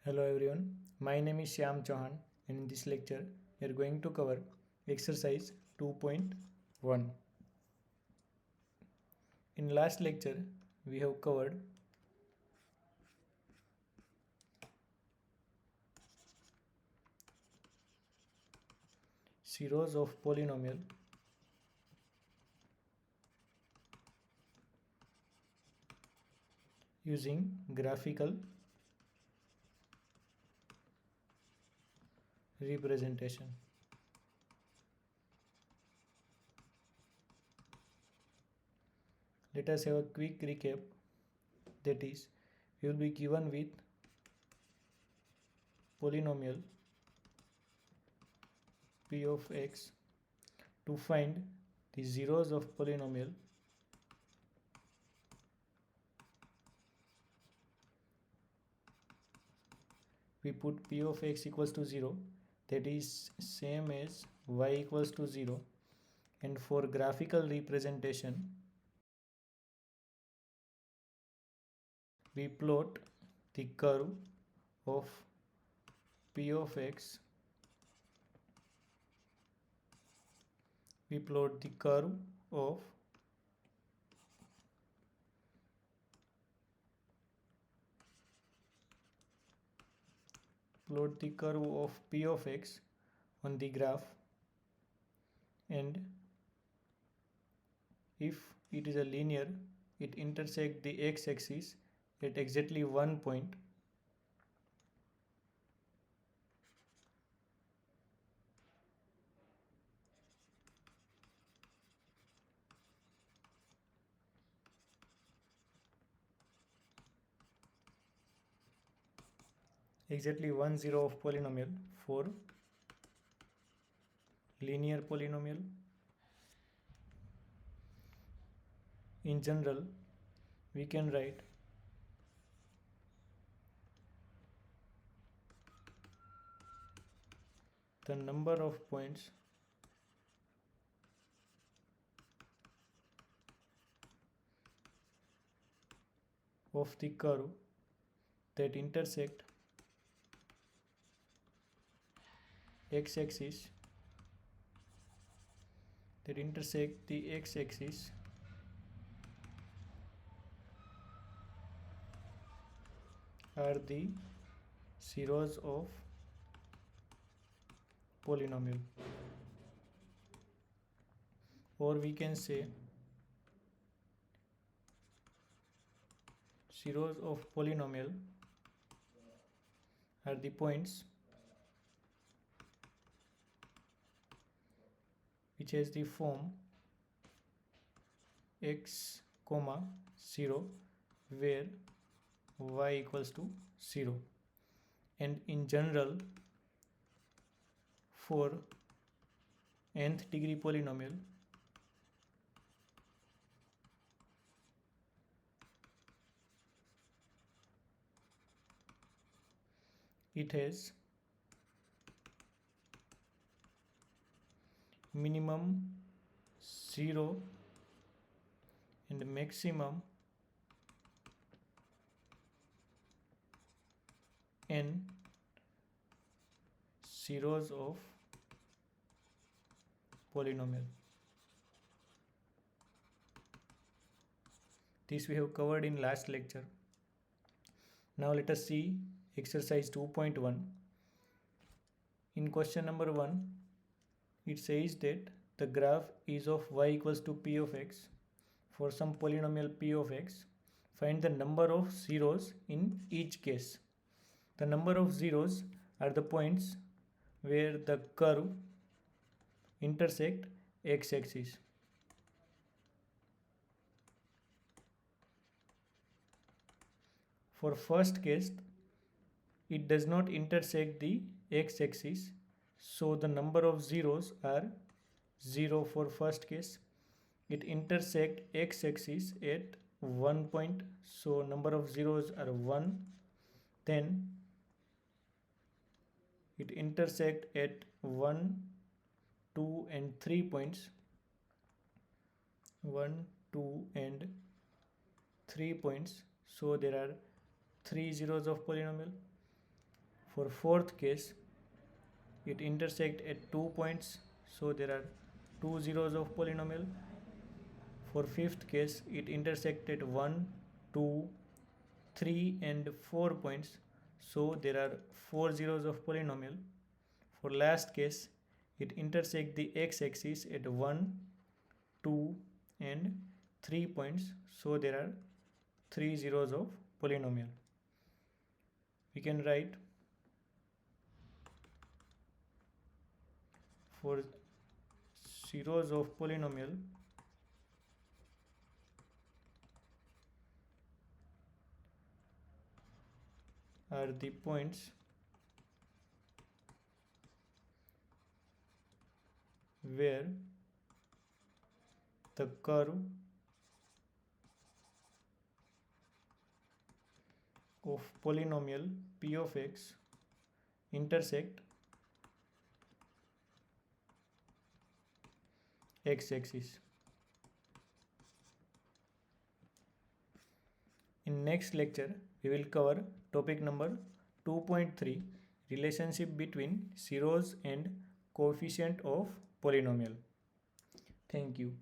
Hello everyone, my name is Shyam Chauhan and in this lecture we are going to cover exercise 2.1. In last lecture we have covered series of polynomial using graphical representation. Let us have a quick recap. That is, we will be given with polynomial p of x. To find the zeros of polynomial, we put p of x equals to 0, that is same as y equals to 0, and for graphical representation we plot the curve of p of x. We plot the curve of p of x on the graph, and if it is a linear, it intersects the x-axis at exactly one point. Exactly 1 0 of polynomial for linear polynomial. In general, we can write the number of points of the curve that intersect x-axis are the zeros of polynomial, or we can say zeros of polynomial are the points which has the form x, 0 where y equals to 0. And in general, for nth degree polynomial, it has minimum 0 and maximum n zeros of polynomial. This we have covered in last lecture. Now let us see exercise 2.1. In question number 1, it says that the graph is of y equals to p of x for some polynomial p of x. Find the number of zeros in each case. The number of zeros are the points where the curve intersect x-axis. For first case, it does not intersect the x-axis, so the number of zeros are 0 for first case. It intersect x-axis at one point, so number of zeros are 1. Then it intersect at 1, 2 and 3 points. 1, 2 and 3 points, so there are 3 zeros of polynomial. For fourth case, it intersects at 2 points, so there are two zeros of polynomial. For fifth case, it intersects at 1, 2, 3 and 4 points, so there are four zeros of polynomial. For last case, it intersects the x-axis at 1, 2 and 3 points, so there are three zeros of polynomial. We can write for zeros of polynomial are the points where the curve of polynomial p of x intersect x-axis. In next lecture, we will cover topic number 2.3, relationship between zeros and coefficient of polynomial. Thank you.